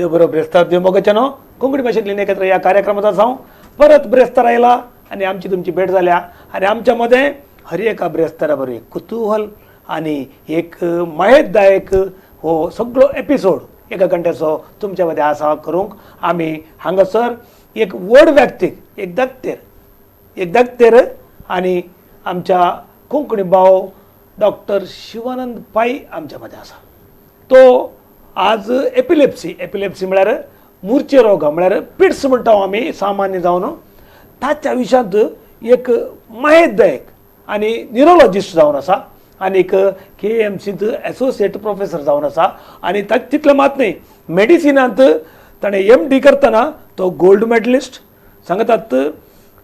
देव बरोबर ब्रेस्तार देव मोगच्यानो कोंकणी भाषेतली एकत्र या कार्यक्रमात जाऊन परत ब्रेस्तार आयला आणि आमची तुमची भेट झाल्या आणि आमच्यामध्ये हर एका ब्रेस्ताराबर एक कुतूहल आणि एक माहितदायक हो सगळो एपिसोड एका घंट्याचो तुमच्यामध्ये आसा करूंक आम्ही हांगासर एक व्हड व्यक्तीक एक दत्तेर आणि आमच्या कोंकणी भाव डॉक्टर शिवानंद पाई आमच्यामध्ये आसा. तो आज एपिलेप्सी म्हळ्यार मुर्चे रोग म्हळ्यार पिट्स म्हणटा आमी सामान्य जावन ताच्या विशयांत एक माहितदायक आणि न्यूरोलॉजिस्ट जावन आसा आणि KMCत एसोसिएट प्रोफेसर जावन आसा आणि तितलें मात न्ही मेडिसिनांत ताणें MD करतना तो गोल्ड मेडलिस्ट सांगतात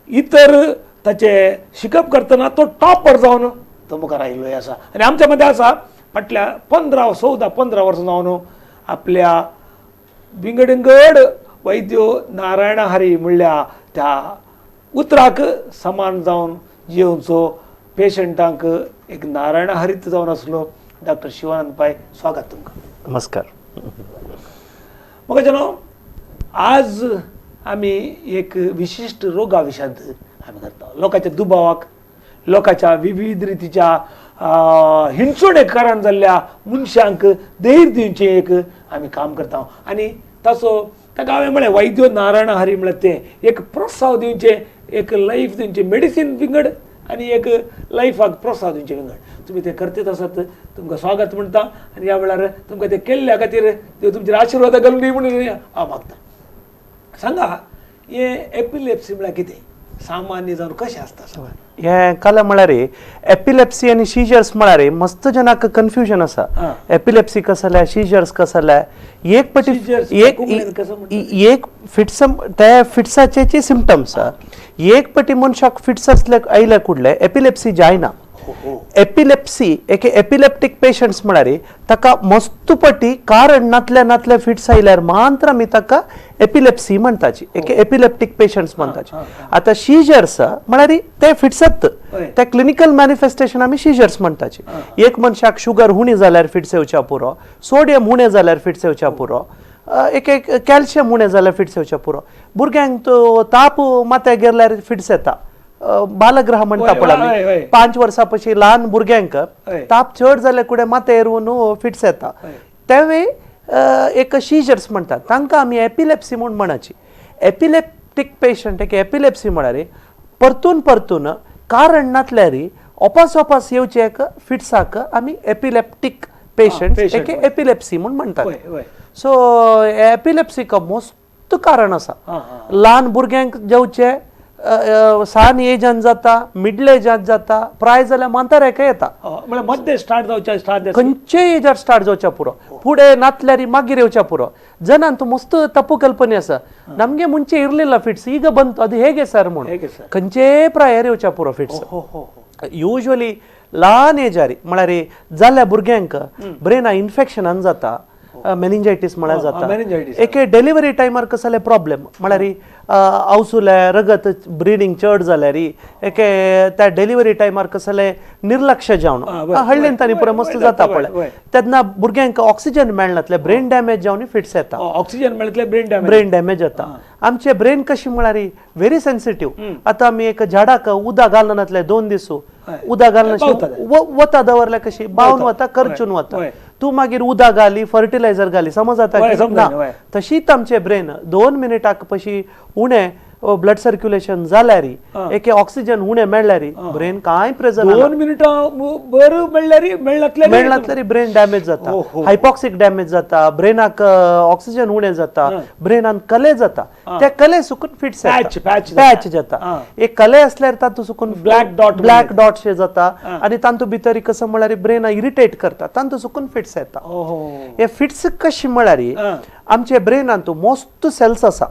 इतर ताचे शिकप करतना तो टॉपर जावन तो मुखार आयिल्लो आसा आणि आमच्या मध्ये आसा फाटल्या 15 वर्सां जावन आपल्या विंगडंगड वैद्यो नारायण हरी म्हणल्या त्या उतराक समान जावन जिवचो पेशंटांक एक नारायण हरीत जावन आसलो डॉक्टर शिवानंद पाय. स्वागत तुमकां. नमस्कार. मग जानो आज आमी एक विशिष्ट रोगा विशयांत आमी करता. लोकांच्या दुबावाक लोकांच्या विविध रितीच्या हिंचोडेकारान जाल्ल्या मनशांक धैर्य दिवचें एक आमी काम करता आनी ताचो ताका हांवें म्हळें वैद्यो नारायण हरी म्हळ्यार तें एक प्रोत्साव दिवचें एक लायफ दिवचें मेडिसीन विंगड आनी एक लायफाक प्रोत्साव दिवचें विंगड तुमी तें करतेच आसात. तुमकां स्वागत म्हणटा आनी ह्या वेळार तुमकां तें केल्ल्या खातीर देव तुमचेर आशिर्वाद घालून दी म्हणून हांव मागता. सांगा हे एपिलेप्सी म्हळ्यार कितें सामान्य जावन कशें आसता. हे कला म्हळ्यार एपिलेप्सी आणि सिजर्स म्हळ्यार मस्त जनाक कन्फ्युजन आसा. एपिलेप्सी कसं जाल्यार सिजर्स कसं जाल्यार एक पटी एक फिट्स त्या फिट्साचे सिम्पटम्स एक पटी मनशाक फिट्स असले आयले कुडले एपिलेप्सी जायना. एपिलेप्सी एपिलेप्टिक पेशंट्स म्हळ्यार ताका मस्त पटी कारण नातल्या फिट्स आयल्यार मात्र आमी ताका एपिलेप्सी म्हणटाची एपिलेप्टिक पेशंट्स म्हणटाची. आता सिजर्स म्हळ्यार ते फिट्सत ते क्लिनिकल मॅनिफेस्टेशन आमी सिजर्स म्हणटाची. एक मनशाक शुगर उणी जाल्यार फिट्स येवच्या पुरो, सोडियम उणें जाल्यार फिट्स येवच्या पुरो, एक कॅल्शियम उणें जाल्यार फिट्स येवच्या पुरो. भुरग्यांक तो ताप माथ्याक गेल्यार फिट्स येता. बालग्रह म्हणटा पळय आमी 5 वर्सां पयलीं ल्हान भुरग्यांक ताप चड जाल्यार कुडे माथे येवन फिट्स येता तेवे एक सिजर्स म्हणटात तांकां आमी एपिलेप्सी म्हूण म्हणची. एपिलेप्टिक पेशंट एपिलेप्सी म्हळ्यार परतून कारण नातल्यार ओपास येवचे एक फिट्साक आमी एपिलेप्टिक पेशंट एपिलेप्सी म्हूण म्हणटात. सो एपिलेप्सीक मस्त कारण आसा. ल्हान भुरग्यांक जेवचे सान एजान जाता, मिडल एजात जाता, प्राय जाल्यार मांतारेक येता. मध्य स्टार्ट जावच्या खंयचे एजार स्टार्ट जावच्या पुरो फुडें नातल्यार मागीर येवच्या पुरो. जनांत मस्त तप्पू कल्पने आसा नमगे मुंचे इरलिल्ला फिट्स ಈಗ ಬಂತು ಅದು ಹೇಗೆ ಸರ್ म्हणून खंयचे प्रायर येवच्या पुरो फिट्स. युजली ल्हान एजारी म्हळ्यार जाल्ल्या भुरग्यांक ब्रेना इन्फेक्शनान जाता, मेनिंजायटीस म्हळ्यार जाता. एक डिलिव्हरी टायमार कसले प्रॉब्लेम म्हळ्यार आवसुल्यार रगत ब्रिडींग चड जाल्यार एक त्या डिलिव्हरी टायमार कसले निर्लक्ष्य जावन हळ्ळेन तांणी पुरो मस्त जाता पळय तेन्ना भुरग्यांक ऑक्सिजन मेळनातले ब्रेन डॅमेज जावन फिट्स येता. ऑक्सिजन मेळटले ब्रेन डॅमेज जाता. आमचे ब्रेन कशी म्हळ्यार व्हेरी सेन्सिटिव्ह. आतां आमी एक झाडाक उदक घालनातले 2 दीस उदक घालना वता दवरल्या कशी बावन वता करचून वता. तू मागीर उदक घाली फर्टिलायझर घाली समज जाता तशीच आमचे ब्रेन 2 मिनिटाक पशी उणें ब्लड सर्क्युलेशन जाल्यार एक ऑक्सिजन उणें मेळल्यार ब्रेन कांय प्रेजर 2 मिनिटां बरं मेळनातल्यार ब्रेन डॅमेज जाता, हायपॉक्सिक डॅमेज जाता, ब्रेनाक ऑक्सिजन उणें जाता, ब्रेनान कले जाता, त्या कले सुकून फिट्स पॅच जाता. एक कले असल्यार तातूं सुकून ब्लॅक डॉट्स जाता आनी तातूं भितर कसं म्हळ्यार ब्रेना इरिटेट करता तातूं सुकून फिट्स येता. हे फिट्स कशी म्हळ्यार आमचे ब्रेनांत मस्त सेल्स आसा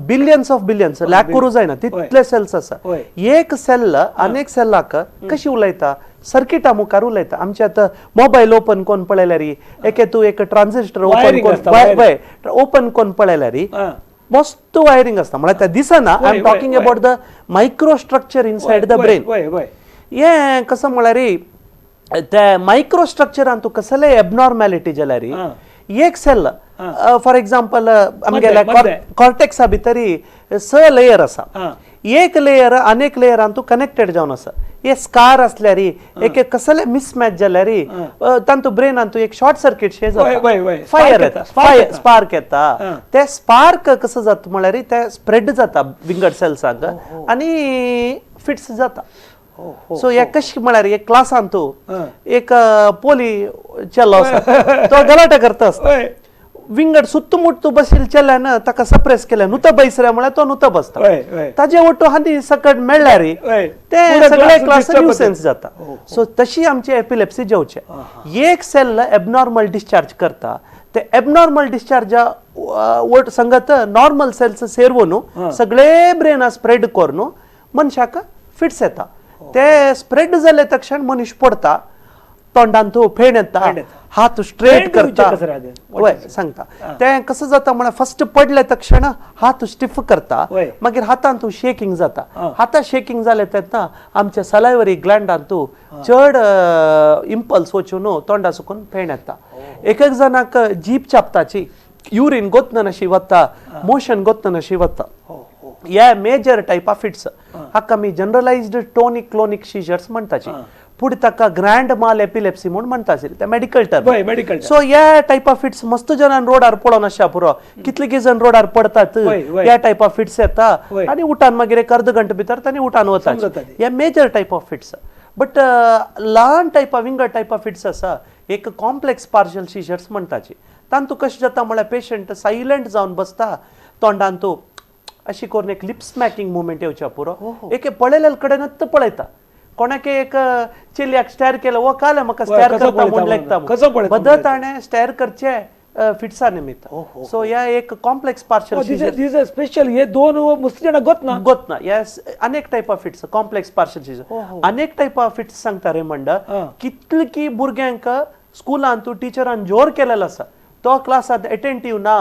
बिलियन्स ऑफ बिलियन्स लॅक करूं जायना तितले सेल्स आसा. एक सेल अनेक सेल्लाक कशी उलयता सर्किटा मुखार उलयता. आमचे आतां मोबायल ओपन कोन्न पळयल्यार तूं एक ट्रान्झिस्टर ओपन कोन्न पळयल्यार मस्त वायरिंग असता म्हळ्यार त्या दिसना. I am talking about the micro structure inside the brain. हे कसं म्हळ्यार त्या मायक्रो स्ट्रक्चरान तूं कसले एबनॉर्मॅलिटी जाल्यार एक सेल फॉर एक्झाम्पल आमगेल्या मध्ये. कॉर्टेक्सा भितरी स लेयर आसा एक लेयर अनेक लेयरान तू कनेक्टेड जावन आसा हे स्कार असल्यार एक एक कसले मिसमॅच जाल्यार तांतू ब्रेनान तू एक शॉर्ट सर्किट शे वय. फायर Spark येता. स्पार्क येता ते स्पार्क कसं जाता म्हळ्यार ते स्प्रेड जाता विंगड सेल्सांक आणि फिट्स जाता सो हे कशी म्हळ्यार एक क्लासान तू एक पोली चेल्लो आसा तो गलाटा करता आसता विंगड सुत्तमुट तू बसील चेल्ल्यान ताका सप्रेस केल्या नुत बैसऱ्या म्हळ्यार तो नुत बसता ताजे ओटो हानी सकट मेळ्ळ्यार ते सगळे क्लास न्यूसेन्स जाता सो तशी आमची एपिलेप्सी जेवचे एक सेल एबनॉर्मल डिस्चार्ज करता ते एबनॉर्मल डिस्चार्जा संगत नॉर्मल सेल्स सेरवून सगळे ब्रेन स्प्रेड करून मनशाक फिट्स येता ते स्प्रेड जाले तक्षण मनीस पडता तोंडान तू फेण येता हात स्ट्रेट करता वय सांगता ते कसं जाता म्हळ्यार फर्स्ट पडले तक्षण हात स्टिफ करता मागीर हातान तू शेकिंग जाता हाता शेकिंग जाले तेन्ना आमच्या सलायवरी ग्लँडान तू चड इम्पल्स वचून तोंडा सुकून फेण येता एक एक जणांक जीप चापताची युरीन गोतन अशी वता मोशन गोतन अशी वता या मेजर टाइप ऑफ फिट्स हाका आमी जनरलाइज्ड टोनिक क्लोनिक सीजर्स म्हणटाची पुढे ताका ग्रँड माल एपिलेप्सी म्हणून म्हणटाची ते मेडिकल टर्म सो या टाइप ऑफ फिट्स मस्त जणांन रोडार पळोवन आसा पुरो कितले जण रोडार पडतात या टाइप ऑफ फिट्स येता आणि उठान मागीर एक अर्ध घंटे भितर तांणी उठान वता या major type of fits but ल्हान टाइप ऑफ विंगड टाइप ऑफ फिट्स आसा एक कॉम्प्लेक्स पार्शल सीजर्स म्हणटाची तांतू कशें जाता म्हळ्यार पेशंट सायलंट जावन बसता तोंडान तू अशी करून एक लिप स्मॅकिंग मुवमेंट येवच्या पुरो एक पळयलेले कडेनच पळयता कोणाक एक चेल्याक स्टॅर केलं वो काले म्हाका स्टॅर करता म्हूण लागता बदत ताणें स्टॅर करचे फिट्सा निमित्त सो या एक कॉम्प्लेक्स पार्शल स्पेशल हे दोन मस्त जाणां गोतना यस अनेक type of fits complex partial seizure अनेक टाइप ऑफ फिट्स सांगता रे म्हणटा कितले की भुरग्यांक स्कुलान तू टिचरान जोर केलेलो आसा तो क्लासात अटेंटिव्ह ना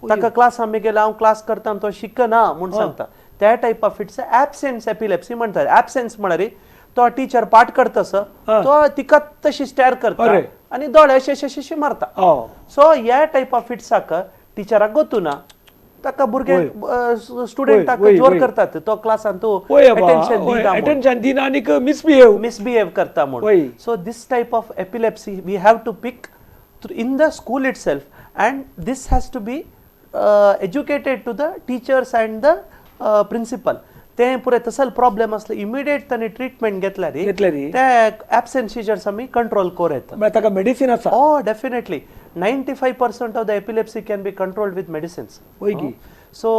ताका क्लासान मी गेला हांव क्लास करता तो शिकना म्हूण सांगता त्या type of fits absence epilepsy म्हणटा एब्सेंस म्हळ्यार तो टीचर पाठ करता तो तिका तशी स्टॅर करता आणि दोळे अशे मारता सो ह्या टाइप ऑफ फिट्साक टिचराक गोतूना ताका भुरगे स्टुडंटाक जोर करतात तो क्लासान तू अटेंशन दिना आणि मिसबिहेव करता म्हणून so this type of epilepsy we have to pick in the school itself and this has to be educated to the teachers and the principal ते पुरे तसल प्रॉब्लेम असले इमिडिएट तांणी ट्रीटमेंट घेतल्यारी ते एब्सेंट सीजर्स आमी control करूं ताका medicine आसा ओ definitely 95% of the epilepsy can be controlled with medicines so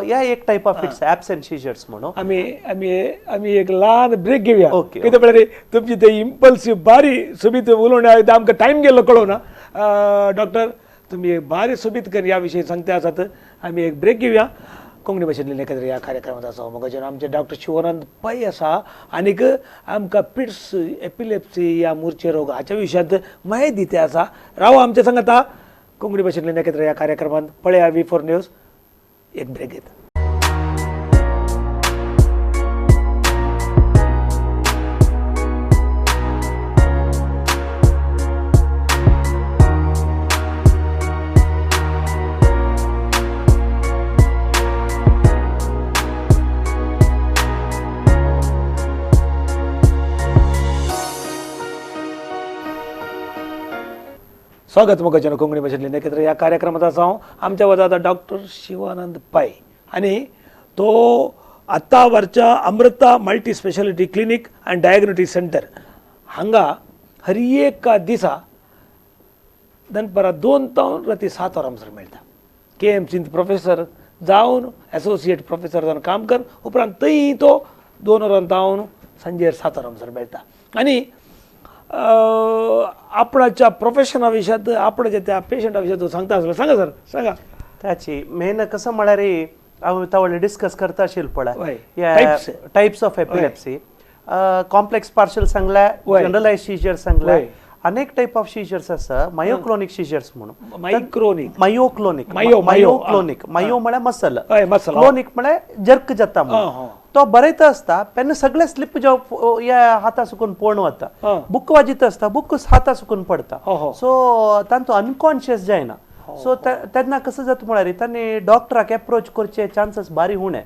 या एक type of fits absent seizures म्हणून आम्ही एक ल्हान ब्रेक घेऊया कितें म्हळ्यार तुमची ते इम्पल्सिव्ह बारी सोबीत उलोवण्या आमकां टायम गेलो कळोना डॉक्टर तुम्ही एक बारी सोबीत कर या विषयी सांगते आसात आम्ही एक ब्रेक घेऊया कोंकणी भाशेंतल्यान एकत्र या कार्यक्रमात आसा मग आमचे डॉक्टर शिवानंद पै आसा आनीक आमकां पिट्स एपिलेप्सी या मूर्छे रोग हाच्या विशयांत माहिती दिते आसा राव आमच्या सांगाता कोंकणी भाशेंतल्यान एकत्र या कार्यक्रमात पळया V4 न्यूज एक ब्रेक घेता स्वागत मोगाच्या कोंकणी भाशेंतल्यान एकत्र या कार्यक्रमात आसा आमच्या वजा डॉक्टर शिवानंद पै आणि तो आत्ता वरच्या Amruta multi speciality clinic and diagnostic centre हांगा हर एक दिसा दनपरां 2 तावन राती 7 वरांसर मेळटा KMC प्रोफेसर जावन एसोसिएट प्रोफेसर जावन काम कर उपरांत थंय तो 2 वरां तावन सांजेर 7 वरांसर मेळटा आणि आपणाच्या प्रोफेशना विशयांत आपणाच्या त्या पेशंटा विशयांत सांगता आसलो सांगा सर सांगा त्याची मेन कसं म्हळ्यार हांव तावडे डिस्कस करता आशिल्लो पळय types of epilepsy complex partial सांगल्या जनरलाइज सीजर सांगल्या अनेक टाइप ऑफ सीजर्स आसा मायोक्लोनिक सीजर्स म्हणून मायोक्लोनिक मायो म्हळ्यार मसल क्लोनिक म्हळ्यार जर्क जाता म्हणून तो बरयता आसता पेन सगळे स्लिप जावप या हाता सुकून पळोवन वता बुक वाजिता आसता बुक हाता सुकून पडता सो तांचो अनकॉन्शियस जायना सो तेन्ना कसं जाता म्हळ्यार तांणी डॉक्टराक एप्रोच करचे चान्सेस बारी उणे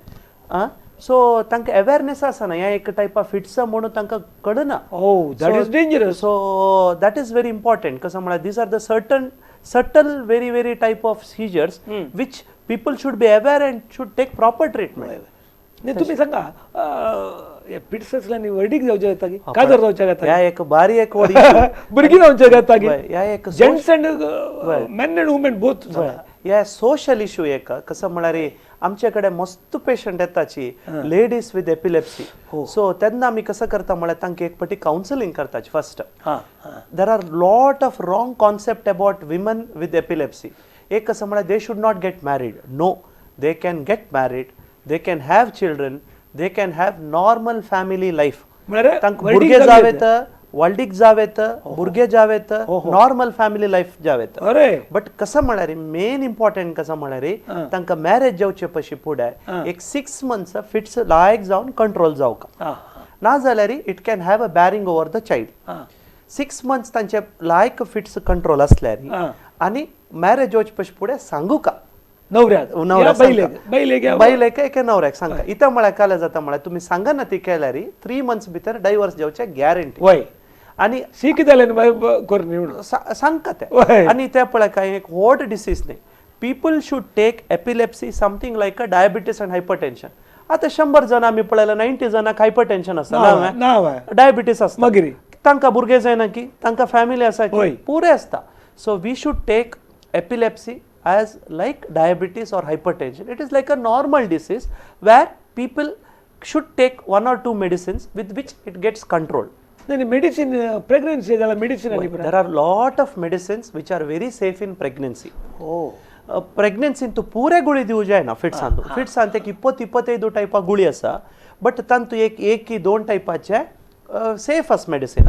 सो तांकां अवेरनेस आसना हें एक टायप ऑफ फिट्स म्हणून तांकां कळना that is dangerous. So that is very important कसं म्हळ्यार these are the subtle very type of seizures which people should be aware and should take proper treatment. नाही तुम्ही सांगा फिट्स असल्याने वर्डीक जावचे जाता की काजर जावचे जाता ह्या एक बारी एक वडी भुरगीं जावचे जाता की ह्या एक gents and men and women both. ह्या सोशल इश्यू एक कसं म्हळ्यार आमचे कडेन मस्त पेशंट येताची लेडीज विथ एपिलेप्सी. सो तेन्ना आमी कसं करता म्हळ्यार तांकां एक फावटी कावन्सिलींग करताची first. There are lot of wrong concept about women with epilepsy. एक कसं म्हळ्यार they should not get married. No, they can get married, they can have children, they can have normal family life. तांकां भुरगे जावेत, वर्ल्डीक जावेत, भुरगे जावेत, normal family life जावेत. बट कसं म्हळ्यार मेन इम्पॉर्टंट कसं म्हळ्यार तांकां मॅरेज जावचे पशी फुडें एक 6 months फिट्स लायक जावन कंट्रोल जावका ना जाल्यार it can have a bearing over the child. 6 months तांचे लायक फिट्स कंट्रोल असल्यार आनी मॅरेज जावचे पशी फुडें सांगू का नवऱ्याक बैलेक एके नवऱ्याक सांगता. इथं म्हळ्यार काले जाता म्हळ्यार तुमी सांगा ना ती केल्यार 3 months भितर डायव्हर्स जावचे गॅरंटी. वय आनी शिक जालें करून सांगता ते. आनी ते पळय काय एक व्हड डिसीज न्ही. People should take epilepsy something like a diabetes and hypertension. आतां 100 जण आमी पळयला 90 जणांक हायपरटेन्शन आसता, डायबिटीस आसता, मागीर तांकां भुरगे जायना की तांकां फॅमिली आसा की पुरे आसता. So we should take epilepsy as like diabetes or hypertension. It is like a normal disease where people should take 1 or 2 medicines with which it gets controlled. Medicine pregnancy medicine. There are lot of medicines which are very safe in pregnancy. Pregnancy तो पूरे गुळी दिवू जायना fits आंतू. Fits आंत एक 20-25 टायपा गुळी आसा but तांतू एक की 2 टायपाचे सेफ आस मेडिसिन.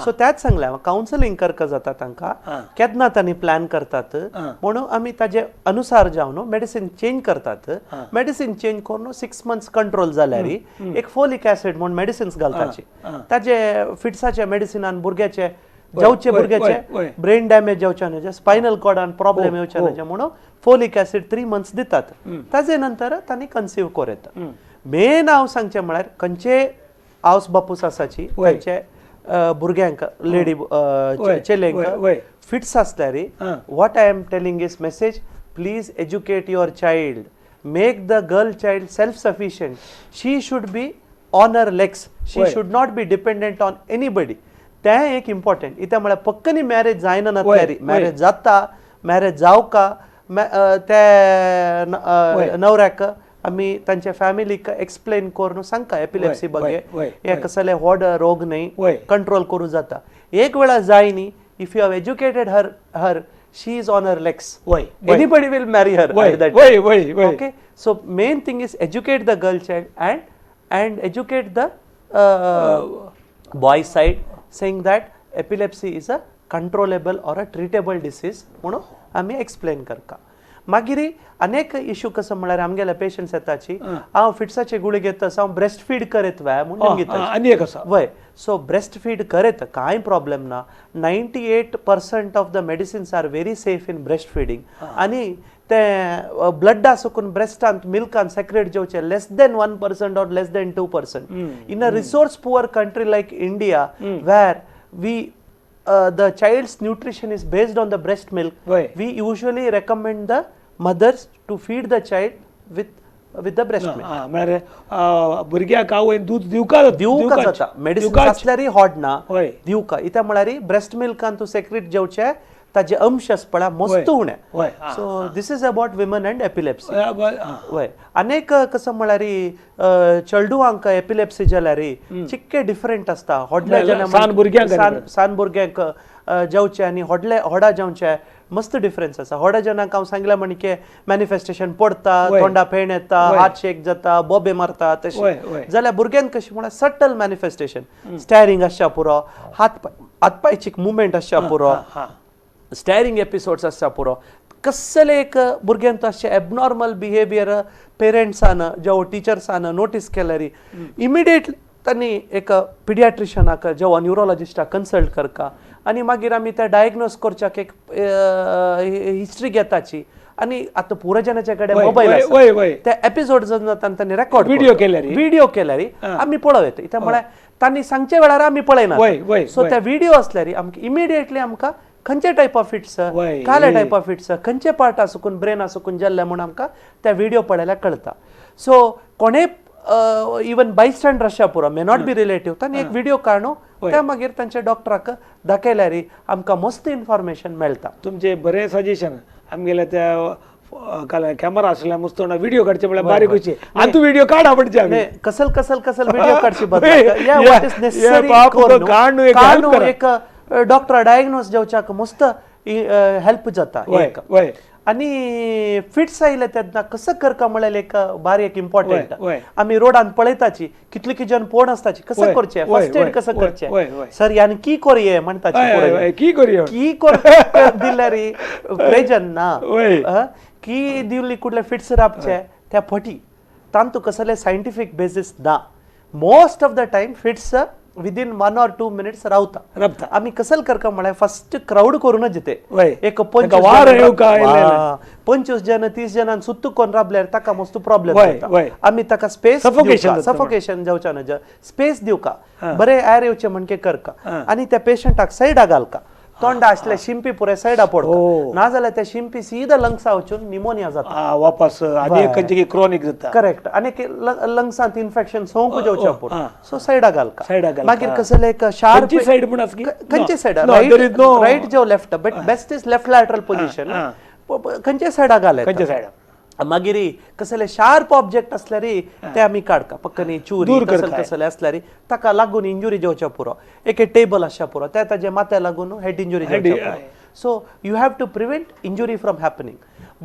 सो त्याच सांगल्या कावन्सिलींग करता जाता तांकां केन्ना तांणी प्लॅन करतात म्हणून आमी ताजे अनुसार जावन मेडिसिन चेंज करतात. मेडिसिन चेंज करून 6 months कंट्रोल जाल्यार एक फोलिक ऍसिड म्हणून मेडिसिन्स घालताची. ताजे फिट्साचे मेडिसिनान भुरग्याचे जावचे भुरग्याचे ब्रेन डॅमेज जावचे न्हय, स्पायनल कॉर्डान प्रॉब्लेम येवचे न्हय म्हणून फोलिक ऍसिड 3 months दितात. ताजे नंतर तांणी कन्सीव कोरता. मेन हांव सांगचें म्हळ्यार खंयचे आवस बापूस आसाची तांचे भुरग्यांक लेडी चेलेंक फिट्स आसल्यार what I am telling is message please educate your child, make the girl child self sufficient. She should be on her legs, she should not be dependent on anybody. तें एक important. इथं म्हळ्यार पक्कनी marriage जायना नासल्यार marriage जाता, marriage जावका ते नवऱ्याक आमी तांच्या फॅमिलीक एक्सप्लेन करून सांगता एपिलेप्सी बगे हे कसले व्हड रोग न्हय, कंट्रोल करूं जाता. एक वेळा जाय न्ही, if you have educated her she is on her legs, anybody will marry her at that time. Okay, so main thing is educate the girl child and educate the boy side saying that epilepsy is a controllable or a treatable disease म्हणून आमी explain करता. मागीर अनेक issue कसं म्हळ्यार आमगेल्या patients येताची हांव फिट्साचे गुळी घेता हांव ब्रेस्ट फीड करीत वय म्हणून घेता आनी एक आसा वय. सो ब्रेस्ट फीड करीत कांय प्रॉब्लेम ना. 98% of the medicines are very safe in breast feeding. आनी ते ब्लडा सुकून ब्रेस्टांत मिल्कान secret जेवचे less than 1% or less than 2%. In a resource poor country like India where we the child's nutrition is based on the breast milk, we usually recommend the mothers to feed the child with the breast milk. म्हळ्यार भुरग्याक आवय दूध दिवका जाता. Medicine असल्यार हॉड ना दिवका. इथे म्हळ्यार breast मिल्कान तू secret जेवचे ताजे अंश पळय मस्त उणे. So this is about women and epilepsy. वय अनेक कसं म्हळ्यार चेडूआंक एपिलेप्सी जाल्यार चिक्के डिफरंट आसता. होडल्या सान भुरग्यांक जेवचे आनी होडा जेवचे मस्त डिफरन्स आसा. होडा जनांक हांव सांगला म्हणजे मॅनिफेस्टेशन पडता, तोंडा फेण येता, हात शेक जाता, बोबे मारता तशें. जाल्यार भुरग्यांक कशें म्हळ्यार सटल मॅनिफेस्टेशन स्टॅरिंग आसच्या पुरो, हात पांयची मुवमेंट आसच्या पुरो, स्टॅरिंग एपिसोड्स आसच्या पुरो. कसले एक भुरग्यांक अशें एबनॉर्मल बिहेवियर पेरंट्सान जेव्हा टिचर्सान नोटीस केल्यार इमिडिएटली तांणी एक पिडियाट्रिशनाक जेव्हा न्यूरोलॉजिस्टाक कन्सल्ट करका आनी मागीर आमी ते डायग्नोज करच्याक एक हिस्ट्री घेताची आनी आतां पुराजनाचे कडेन मोबायल त्या एपिसोड तांणी रेकॉर्ड व्हिडिओ केल्यार आमी पळोव येता इथे म्हळ्यार तांणी सांगचे वेळार आमी पळयना सो ते व्हिडिओ असल्यार आमकां इमिडिएटली आमकां खंयचे टायप ऑफ फिट्स काले टायप ऑफ फिट्स खंयचे पार्ट आसुकून ब्रेन आसुकून जाल्ले म्हूण आमकां त्या व्हिडिओ पळयल्यार कळटा सो कोणेय इवन बायस्टँडर आसच्या पुरो मे नॉट बी रिलेटिव्ह तांणी एक व्हिडिओ काडून त्या मागीर तांच्या डॉक्टराक दाखयल्यार आमकां मस्त इन्फॉर्मेशन मेळटा तुमचे बरे सजेशन आमगेल्या त्या कॅमेरा आसल्या मस्त व्हिडिओ काडचे म्हळ्यार बारीक कशी आनी तू व्हिडिओ काड आवडचे आमी कसल व्हिडिओ काडची एक डॉक्टर डायग्नोज जावच्याक मस्त हेल्प जाता आनी फिट्स आयले तेन्ना कसं करता म्हळ्यार एक बारीक इम्पॉर्टंट आमी रोडान पळयताची कितले किजन पोण आसताची कसं करचे फर्स्ट एड कसं करचे सर यानी की कोरये म्हणटाची की कोरये की दिल्यार प्रेजन ना की दिवली कुठले फिट्स रावचे त्या फटी तांतू कसले सायंटिफिक बेसिस ना most of the time fits within 1 or 2 minutes रावता आमी कसल करता म्हळ्यार फर्स्ट क्राउड करूनच येते एक 25 जन 30 जनांक सुत्तू कोण राबल्यार ताका मस्त प्रॉब्लेम जाता आमी ताका स्पेस सफोकेशन जावचा न्हय स्पेस दिवका बरे एर येवचे म्हणके करका आनी त्या पेशंटाक सायडा घालका तोंडा आसले शिंपी पुरे सायडा पडका नाजाल्यार त्या शिंपी सीधा लंग्सा वचून निमोनिया जाता वापस आनी खंयचे क्रोनिक जाता करेक्ट आनी लंग्सांत इन्फेक्शन सोंकू जावचे पडटा सो सायडा घालका मागीर कसले एक शार्प साइड म्हण आस की खंयचे सायडा राइट जो left but best is left lateral position खंयचे सायडा घाले खंयचे सायडा मागीर कसले शार्प ऑब्जेक्ट असल्यार ते आमी काडका पक्कनी चुरी कसले असल्यार ताका लागून इंजुरी जावच्या पुरो एक टेबल आसच्या पुरो त्या ताजे माथ्या लागून हेड इंजुरी जावच्या so you have to prevent injury from happening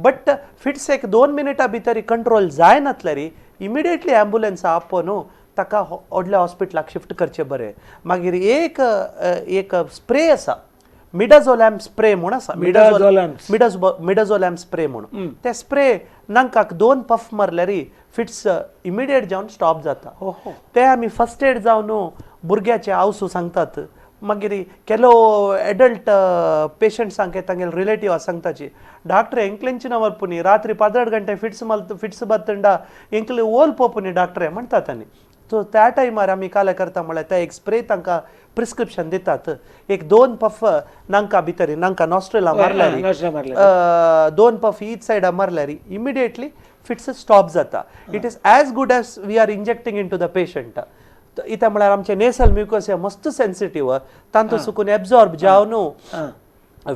but fits एक 2 मिनिटां भितर कंट्रोल जाय नासल्यार इमिडिएटली एम्बुलन्स आपोवन ताका व्हडल्या हॉस्पिटलाक शिफ्ट करचे बरे मागीर एक स्प्रे आसा मिडाझोलॅम स्प्रे म्हणून आसा मिडाझोलॅम स्प्रे म्हणून ते स्प्रे नाकाक 2 पफ मारल्यार फिट्स इमिडिएट जावन स्टॉप जाता ते आमी फर्स्ट एड जावन भुरग्याचे आवसू सांगतात मागीर केलो एडल्ट पेशंट्सांक तांगेले रिलेटिव्ह सांगताची डॉक्टर ಎಂಕ್ಲೆಂಚಿನ ನವರ್ಪುನಿ ರಾತ್ರಿ 12 ಗಂಟೆ ಫಿಟ್ಸ್ ಬತ್ತಂಡ ಎಂಕ್ಲೆ ಓಲ್ ಪೋಪುನಿ ಡಾಕ್ಟರ್ म्हणटात आनी सो त्या टायमार आमी काले करता म्हळ्यार ते एक स्प्रे तांकां प्रिस्क्रिप्शन दितात एक 2 पफ नाका भितर नाका नॉस्ट्रेला मारल्यार 2 पफ ईच सायडा मारल्यार इमिडिएटली फिट्स स्टॉप जाता it is as good as we are injecting into the patient इथे म्हळ्यार आमचे नेसल म्युकोसिया मस्त सेन्सिटिव्ह तांतू सुकून एब्जॉर्ब जावन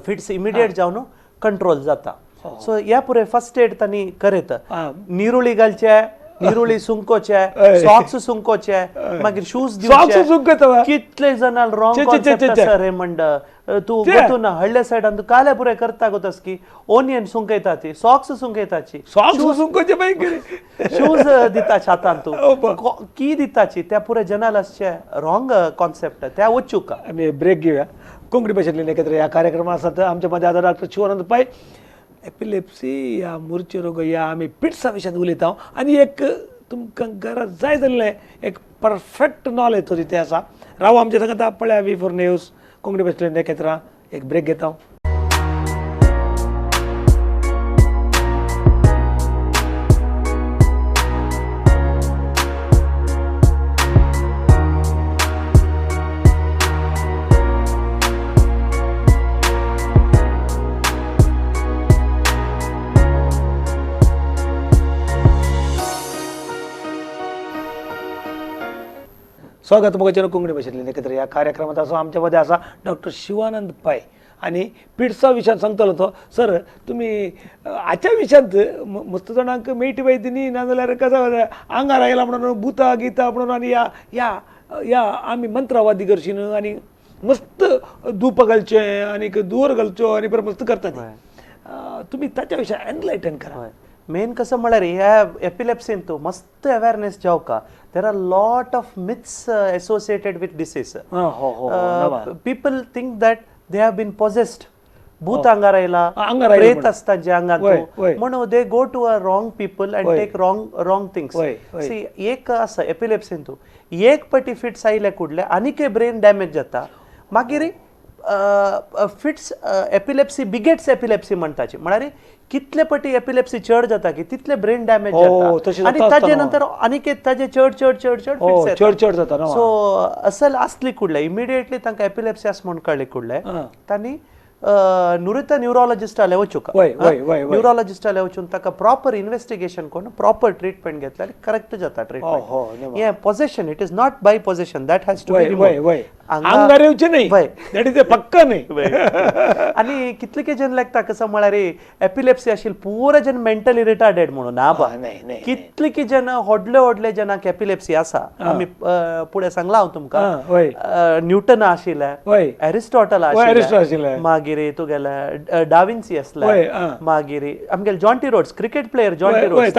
फिट्स इमिडिएट जावन कंट्रोल जाता सो ह्या पुरे फर्स्ट एड तांणी करीत निरुळी घालचे निरुळी सुंकोचे सॉक्स सुंकोचे मागीर शूज दिवचे कितले जणांक रॉंग कॉन्सेप्ट आसा रेमंड तू गोतून हळ्ळे सायडान तू काले पुरे करता गोतस की ओनियन सुंकयताची सॉक्स सुंकयताची शूज दिताची हातान तू की दिताची त्या पुरे जनाल आसचे रॉंग कॉन्सेप्ट त्या वचूक आमी ब्रेक घेवया कोंकणी भाशेंतल्यान एकत्र ह्या कार्यक्रमात आसात आमच्या मध्ये आता डॉक्टर शिवानंद पै एपिलेप्सी या मूर्छे रोग या आमी पिट्सा विशयान उलयता आनी एक तुमकां गरज जाय जाल्ले एक परफेक्ट नॉलेज तो तिथे आसा राव आमच्या सांगता पळया V4 न्यूज कोंकणी भाशेंतल्यान एकत्र एक ब्रेक घेता स्वागत मुखाचेर कोंकणी भाशेंतल्यान एकत्र ह्या कार्यक्रमात आसा आमच्या मध्ये आसा डॉक्टर शिवानंद पै आणि पिट्सा विशयान सांगतलो तो सर तुम्ही आजच्या विशयांत मस्त जाणांक मेळटी वयता न्ही नाजाल्यार कसं आंगार आयला म्हणून भुता गिता म्हणून आणि या या या आमी मंत्रवादी करशीन आणि मस्त धूप घालचे आणि दुवर घालच्यो आणि परत मस्त करतात तुम्ही ताच्या विशयान एनलायटन करा मेन कसं म्हळ्यार ह्या एपिलेप्सीन तू मस्त अवेअरनेस जावका there are lot of myths associated with disease people think that they have been possessed भूत आंगार आयला प्रेत असतात जे आंगात म्हणून they go to a wrong people and take wrong things see एक आसा एपिलेप्सीन तू एक पटी फिट्स आयले कुडले आनीक ब्रेन डॅमेज जाता मागीर फिट्स एपिलेप्सी बिगेट्स एपिलेप्सी म्हणटाची म्हळ्यार कितले पटी एपिलेप्सी चड जाता की तितले ब्रेन डॅमेज जाता आणि ताजे नंतर अनिकेत ताजे चड चड चड चड फिट्स चड चड जाता ना सो असल आसली कुडले इमिडिएटली तांकां एपिलेप्सी आस म्हूण कळ्ळें कुडले तांणी नुरिता न्यूरोलॉजिस्टाले वचूंक न्यूरोलॉजिस्टाले वचून ताका प्रॉपर इन्व्हेस्टिगेशन करून प्रॉपर ट्रीटमेंट घेतल्यार करेक्ट जाता ट्रीटमेंट हे possession it is not by possession that has to be removed आंगार येवचें न्ही दॅट इज ए पक्का न्ही आनी कितले जन लागता कसं म्हळ्यार एपिलेप्सी आशिल्ले पुरो जन मेंटली रिटार्डेड म्हणून ना बा कितले जन व्हडले जनाक एपिलेप्सी आसा आमी पुढे सांगला हांव तुमकां न्यूटन आशिल्ले एरिस्टॉटल आशिल्ले मागीर तुगेले डाविन्सी आसले मागीर आमगेले Jonty Rhodes cricket player Jonty Rhodes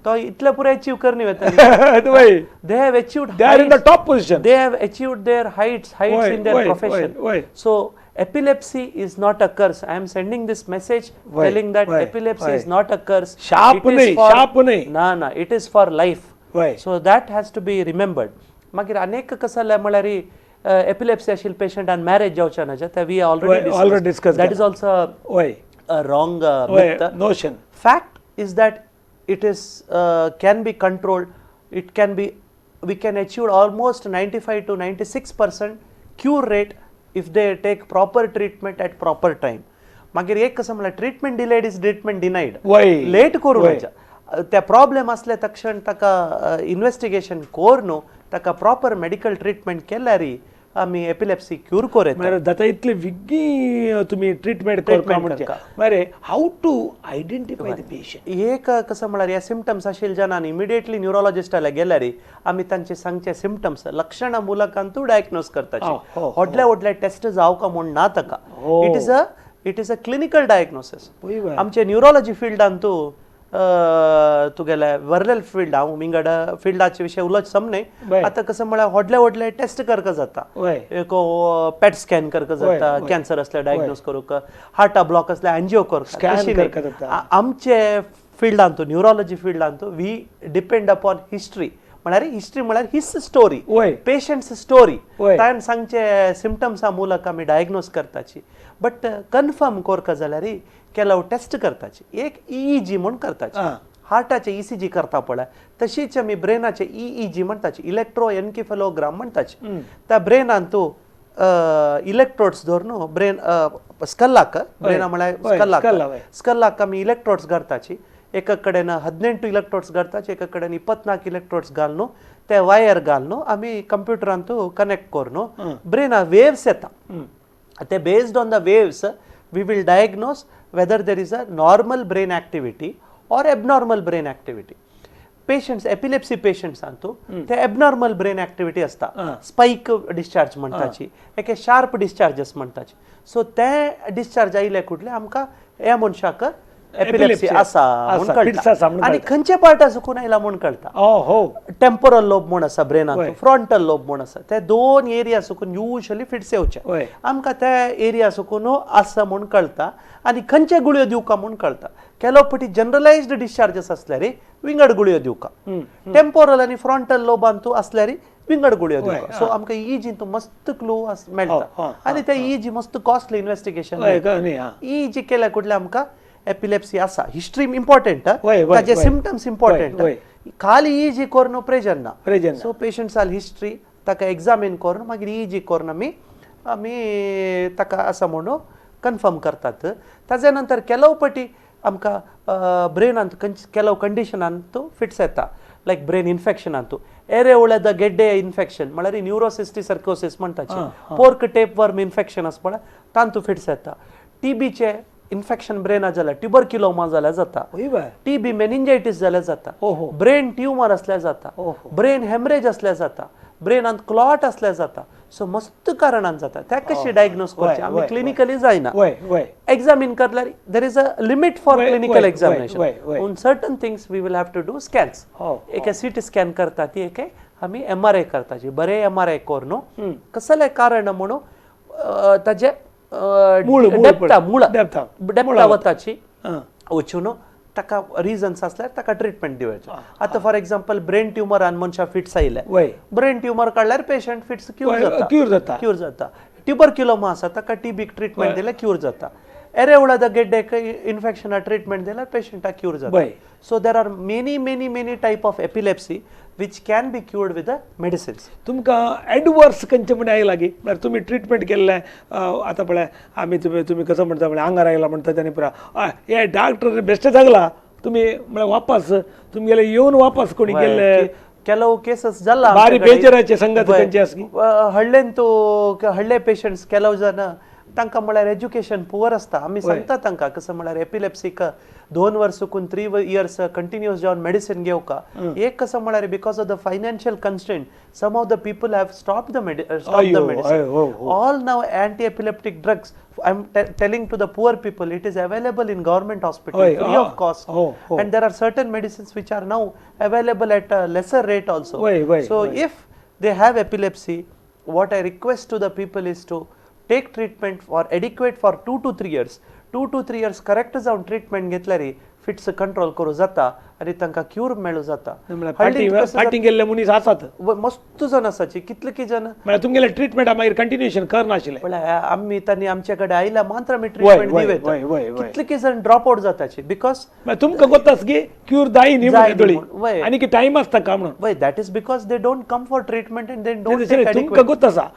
तो इतले पुरे अचीव करनी वता they have achieved they are in the top position they have achieved their heights in their profession so epilepsy is not a curse I am sending this message telling that epilepsy is not a curse sharp nahi na it is for life so that has to be remembered magir anek kasala malari epilepsy ashil patient and marriage jawchana jata we already discussed that is also a wrong myth notion fact is that it is can be controlled it can be we can achieve almost 95 to 96% cure rate if they take proper treatment at proper time मागीर एक कसं म्हणल्यार treatment delayed is treatment denied late करू नये त्या problem असल्या तक्षण ताका investigation core न्हू ताका प्रॉपर मेडिकल ट्रीटमेंट केल्यार आमी एपिलेप्सी क्यूर कोरेत मारे दाता इतले विग्गी तुम्ही ट्रीटमेंट करता म्हणजे मारे how to identify the patient एक कसं म्हळ्यार ह्या सिम्पटम्स आशिल्ले जनान इमिडिएटली न्यूरोलॉजिस्टाला गेल्यार आमी तांचे सांगचे सिम्पटम्स लक्षणां मुलाकान तूं डायग्नोज करताची व्हडले टेस्ट जावका म्हूण ना ताका it is a clinical diagnosis आमचे न्यूरोलॉजी फिल्डान तूं तुगेले वर्रल फील्ड हांव विंगड फिल्डाचे विशय उलोवच समन्हय आतां कसं म्हळ्यार व्हडले टेस्ट करता जाता एक पेट स्कॅन करता जाता कॅन्सर असले डायग्नोज करूंक हार्टा ब्लॉक असले एंजिओ करता आमचे फिल्डान तूं न्यूरोलॉजी फिल्डान तूं वी डिपेंड अपॉन हिस्ट्री म्हळ्यार हिस्ट्री म्हळ्यार हिस स्टोरी पेशंट्स स्टोरी ताणें सांगचे सिम्पटम्सा मूलक आमी डायग्नोज करताची बट कन्फर्म करता जाल्यार केलो टेस्ट करताची एक ईईजी म्हूण करताची हार्टाचे ईसीजी करता पळय तशीच आमी ब्रेनाचे ईईजी म्हणटाची इलेक्ट्रो एन्केफेलोग्राम म्हणटाची त्या ब्रेनान तूं इलेक्ट्रोड्स धरून ब्रेन स्कल्लाक ब्रेना म्हळ्यार स्कल्लाक आमी इलेक्ट्रोड्स घालताची एका कडेन 18 इलेक्ट्रोड्स घालताची एका कडेन 24 इलेक्ट्रोड्स घालून ते वायर घालून आमी कंप्युटरान तूं कनेक्ट करून ब्रेना वेव्स येता ते based on the waves we will diagnose whether there is a normal brain activity or abnormal brain activity patients epilepsy patients सांगतो ते abnormal brain activity असता spike discharge म्हणटाची एक sharp discharges म्हणटाची सो ते discharge आयले कुठले आमकां ह्या मनशाक एपिलेप्सी आसा म्हूण कळटा आनी खंयचे पार्टा सुकून आयला म्हूण कळटा टेम्पोरल लोब म्हूण आसा ब्रेनांत फ्रंटल लोब म्हूण आसा ते दोन एरिया सुकून युजली फिट्स येवचे आमकां त्या एरिया सुकून आसा म्हूण कळटा आनी खंयचे गुळयो दिवका म्हूण कळटा केलो फावटी जनरलायज्ड डिस्चार्जेस असल्यार विंगड गुळयो दिवका टेम्पोरल आनी फ्रंटल लोबान तूं असल्यार विंगड गुळयो दिवका सो आमकां ईजी तूं मस्त क्लू मेळटा आनी ते ईजी मस्त कॉस्टली इन्व्हेस्टिगेशन ईजी केल्या कुठले आमकां एपिलेप्सी आसा हिस्ट्री इम्पॉर्टंट ताजे सिम्पटम्स इम्पॉर्टंट खाली ईजी करून प्रेजर ना सो पेशंट जाल हिस्ट्री ताका एग्जामीन करून मागीर ईजी करून आमी ताका आसा म्हणून कन्फर्म करतात ताजे नंतर केलो फावटी आमकां ब्रेनांत केलो कंडिशनांत फिट्स येता लायक ब्रेन इन्फेक्शनांत एरेओला द गेड्डे इन्फेक्शन म्हळ्यार न्यूरोसिस्टी सर्कोसिस म्हणटाचे पोर्क टेप वर्म इन्फेक्शन आसा पळय तांतू फिट्स येता टीबीचे इन्फेक्शन ब्रेना जाल्यार ट्युबरक्युलोमा जाल्यार जाता टीबी मेनिंजायटीस जाल्यार जाता ब्रेन ट्युमर असल्यार जाता ब्रेन हेमरेज असल्यार जाता ब्रेनांत क्लॉट असल्यार जाता सो मस्त कारणान जाता त्या कशी डायग्नोज करचे आमी क्लिनिकली जायना एग्जामीन करल्यार there is a limit for clinical examination on certain things we will have to do scans एक सीटी स्कॅन करता ती एक आमी एमआरआय करताची बरे एमआरआय करून कसले कारण म्हणून ताजे डेप्था वताची वचून ताका रिजन्स असल्यार ताका ट्रीटमेंट दिवचे आता फॉर एक्झाम्पल ब्रेन ट्युमरान मनशा फिट्स आयले ब्रेन ट्युमर काडल्यार पेशंट फिट्स क्यूर जाता ट्युबरक्युलोमा आसा ताका टीबीक ट्रीटमेंट दिल्यार क्यूर जाता. एरेवळाद गेड्डेक इन्फेक्शना ट्रीटमेंट दिल्यार पेशंटाक क्यूर जाता. So there are many type of epilepsy which can be cured with the medicines. तुमकां एडवर्स खंयचे म्हण आयला की म्हळ्यार तुमी ट्रिटमेंट केल्ले आतां पळय आमी तुमी कसो म्हणटा म्हळ्यार आंगार आयला म्हणटा तेणी पुरा हे डॉक्टर बेश्टे सांगला तुमी म्हळ्यार वापस तुमी गेले येवन वापस कोणी गेले ಕೆಲವು ಕೇಸಸ್ जाला ಬಾರಿ ಬೇಜಾರಾಚೆ ಸಂಗತಿ खंयचे आसा की हळ्ळेंतू हळ्ळे पेशंट्स ಕೆಲವು जण तांकां म्हळ्यार एज्युकेशन पुअर आसता आमी सांगता तांकां कसं म्हळ्यार एपिलेप्सीक 2 वर्सांकून 3 इयर्स कंटिन्यूअस जावन मेडिसिन घेवका एक कसं म्हळ्यार because of the financial constraint some of the people have stop the medicine all now anti epileptic drugs I am telling to the poor people it is available in government hospital free of cost and there are certain medicines which are now available at a lesser rate also. So if they have epilepsy, what I request to the people is to take treatment for adequate for 2 to 3 years. 2 to 3 years correct जावन treatment घेतल्यार fits control करू जाता आनी तांकां cure मेळू जाता. फाटींग गेल्ले मनीस आसात मस्त जण आसाची कितले की जण म्हळ्यार तुमगेले ट्रीटमेंट मागीर कंटिन्युएशन करनाशिल्ले म्हळ्यार आमी तांणी आमचे कडेन आयल्या मात्र आमी ट्रीटमेंट दिवेत कितले की जण ड्रॉप आउट जाताची बिकॉज तुमकां कोत्तास की क्यूर जाय न्ही म्हणून आनी की टायम आसता का म्हणून वय that is because they don't come for treatment and they don't तुमकां कोत्तासा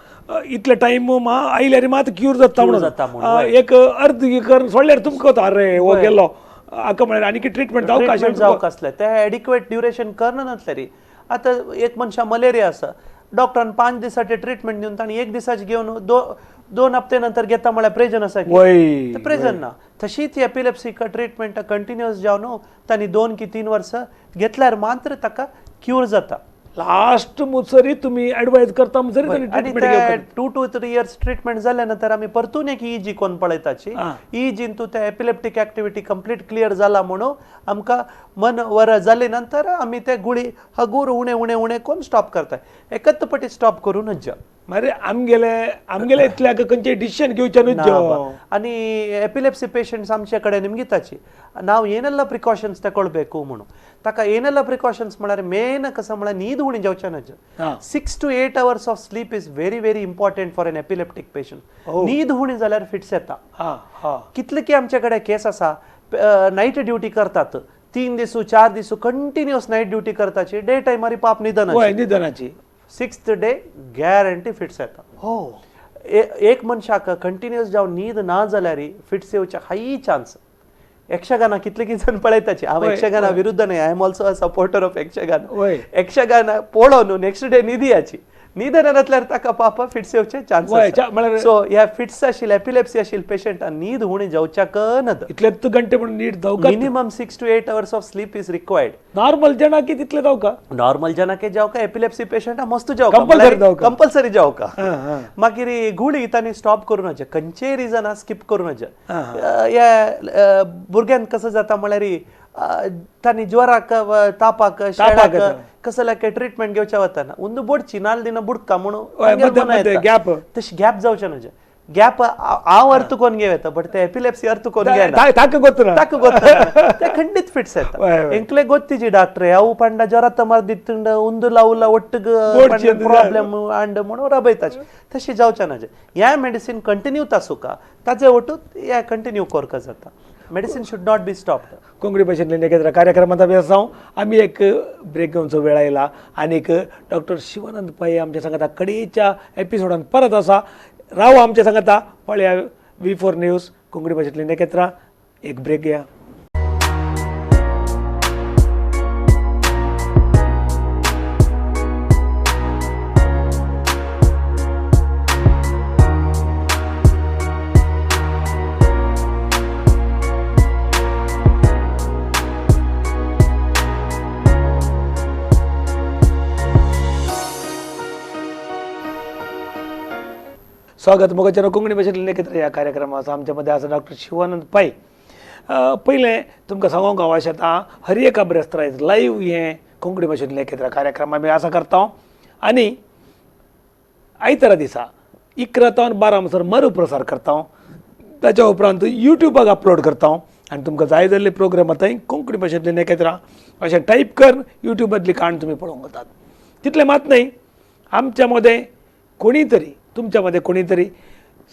इतले टायम आयल्यार मात क्यूर जाता म्हणून एक अर्ध करून सोडल्यार तुमकां अरे हो गेलो हाका म्हळ्यार आनी ट्रीटमेंट जावंक आसलें ते एडिक्वेट ड्युरेशन करना नासलें. आतां एक मनशाक मलेरिया आसा डॉक्टरान 5 दिसाचे ट्रीटमेंट दिवन ताणी 1 दिसाची घेवन 2 हप्ते नंतर घेता म्हळ्यार प्रेजन आसा की प्रेजन ना. तशीच एपिलेप्सी ट्रीटमेंट कंटिन्युअस जावन ताणी 2 की 3 वर्सां घेतल्यार मात्र ताका क्यूर जाता. लास्ट मुसरी तुम्ही ऍडवाइज करता मुसरी ट्रीटमेंट 2 to 3 इयर्स ट्रीटमेंट जाल्या नंतर आमी परतून एक ईजी कोण पळयताची ईजीन तू त्या एपिलेप्टिक एक्टिविटी कंप्लीट क्लियर जाला म्हणून आमकां मन वर जाले नंतर आमी ते गुळी हगूर उणे उणे उणे कोण स्टॉप करता एकच पटी स्टॉप करूनच जा मरे आमगेले इतल्या खंयचे डिसिजन घेवचे न्हू. आनी एपिलेप्सी पेशंट्स आमचे कडेन निमगिताची नाव ಏನೆಲ್ಲ ಪ್ರಿಕಾಷನ್ಸ್ ತಗೊಳ್ಬೇಕು म्हणून ताका ಏನೆಲ್ಲ ಪ್ರಿಕಾಷನ್ಸ್ म्हळ्यार मेन कसं म्हळ्यार न्हीद उणी जावचे नज 6 to 8 hours of sleep is very important for an epileptic patient. न्हीद उणी जाल्यार फिट्स येता. कितले की आमचे कडेन केस आसा नाईट ड्युटी करतात 3 दीस 4 दीस कंटिन्युअस नाईट ड्युटी करताची डे टायमार पाप निधनाची 6th डे गॅरंटी फिट्स येता. एक मनशाक कंटिन्युअस जावन न्हीद ना जाल्यार फिट्स येवचे हाई चान्स. यक्षगाना कितले की जण पळयताची हांव यक्षगाना विरुद्ध नाही I am also a supporter of Yakshagana. Yakshagana पळोवन नेक्स्ट डे न्हिदी निधन नसल्यार ताका पापा फिट्स येवचे चान्स. सो ह्या फिट्स आशिल्ले एपिलेप्सी आशिल्ले पेशंट न्हीद उणी जावच्याक नद इतले घंटे म्हणून नीट जावका minimum 6 to 8 hours of sleep is required. Normal जना की तितले जावका नॉर्मल जनाके जावका एपिलेप्सी पेशंट मस्त जावका कंपल्सरी जावका मागीर गुळी तांणी स्टॉप करूनच खंयचेय रिजन स्किप करूनच. ह्या भुरग्यांक कसं जाता म्हळ्यार तांणी ज्वराक तापाक शेळाक कसल्याक ट्रीटमेंट घेवचे वतना उंद बोडची नाल दिना बुडका म्हणून गॅप तशी गॅप जावचे न्हू. गॅप हांव अर्थ कोण घेता बट ते एपिलेप्सी अर्थ कोण घेना ते खंडीत फिट्स येता. ಎಂಕ್ಲೆ ಗೊತ್ತಿಜಿ ಡಾಕ್ಟ್ರೆ ಅವು ಪಂಡ ಜ್ವರ ತಮರ್ದಿತ್ತಂಡ ಉಂದು ಲವುಲ ಒಟ್ಟಿಗೆ ಪ್ರಾಬ್ಲಮ್ ಅಂಡ್ म्हणून रबयताच तशी जावचे ना. ह्या मेडिसिन कंटिन्यू तासुका ताजे ओटू ह्या कंटिन्यू करका जाता. Medicine should not be stopped. Konkani भाषेत लेखक कार्यक्रमात व्यस्त आहोत आम्ही एक ब्रेक घेऊनचो वेळ आयला आणि डॉक्टर शिवानंद पै आमच्या सांगता कडेच्या एपिसोडान परत असा राव आमच्या सांगता पळया V4 न्यूज कोंकणी भाषेतली नकेत्रा. एक ब्रेक घ्या. स्वागत मोगाच्या कोंकणी भाषेतले नकेत्र या कार्यक्रमात आमच्यामध्ये आज डॉक्टर शिवानंद पै. पहिले तुमकां सांगूंक आवश्यक येता हर एका ब्रेस्तारायज लाईव्ह हे कोंकणी भाषेतले नकेत्र कार्यक्रम आमी आसा करता आनी आयतारा दिसा 11 to 12 म्हणसर मरुप्रसार करता. ताच्या उपरांत युट्यूबाक अपलोड करता आनी तुमकां जाय जाल्ले प्रोग्राम थंय कोंकणी भाषेतले नकेत्रां अशें टायप कर युट्यूबातली काण तुमी पळोवंक जातात. तितले मात न्हय आमच्या मध्ये कोणीतरी तुमच्यामध्ये कोणीतरी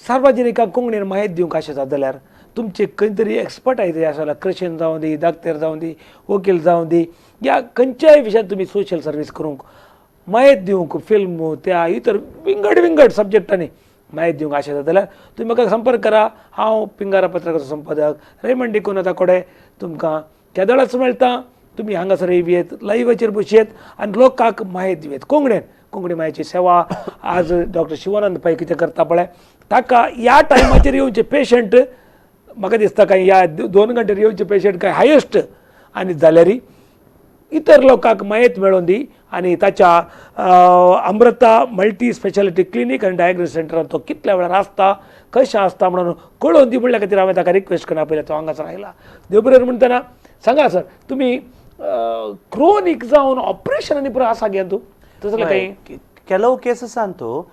सार्वजनिकांक कोंकणीन माहीत दिवंक आशिता जाल्यार तुमचे खंय तरी एक्सपर्ट आहे आसा क्रिश्चन जावं दी दाक्तेर जावं दी वकील जावं दी या खंयच्याय विशयांत तुमी सोशल सर्वीस करूंक माहीत दिवंक फिल्म त्या इतर विंगड सब्जेक्टांनी माहीत दिवंक आशिता जाल्यार तुमी म्हाका संपर्क करा. हांव पिंगारा पत्रकाचो संपादक रेमंड डिकोनाता कोडे तुमकां केदळच मेळटा. तुमी हांगासर येवयेत, लायव्हाचेर बसयेत आनी लोकांक माहीत दिवेत कोंकणी मायेची सेवा. आज डॉक्टर शिवानंद पै कितें करता पळय ताका ह्या टायमाचेर येवचे पेशंट म्हाका दिसता काय ह्या 2 घंटेर येवचे पेशंट काय हायेस्ट आनी जाल्यारी इतर लोकांक माहीत मेळोवन दी. आनी ताच्या अमृता मल्टी स्पेशालिटी क्लिनीक आनी डायग्नोसिस सेंटरान तो कितल्या वेळार आसता कशें आसता म्हणून कळोवन दी म्हणल्या खातीर हांवें ताका रिक्वेस्ट करना पयलें तो हांगासर आयला. देव बरें म्हणटना सांगा सर तुमी क्रोनीक जावन ऑपरेशनांनी पुरो आसा गे तूं तसलें काही ಕೆಲವು ಕೇಸಸ್ ಅಂತೂ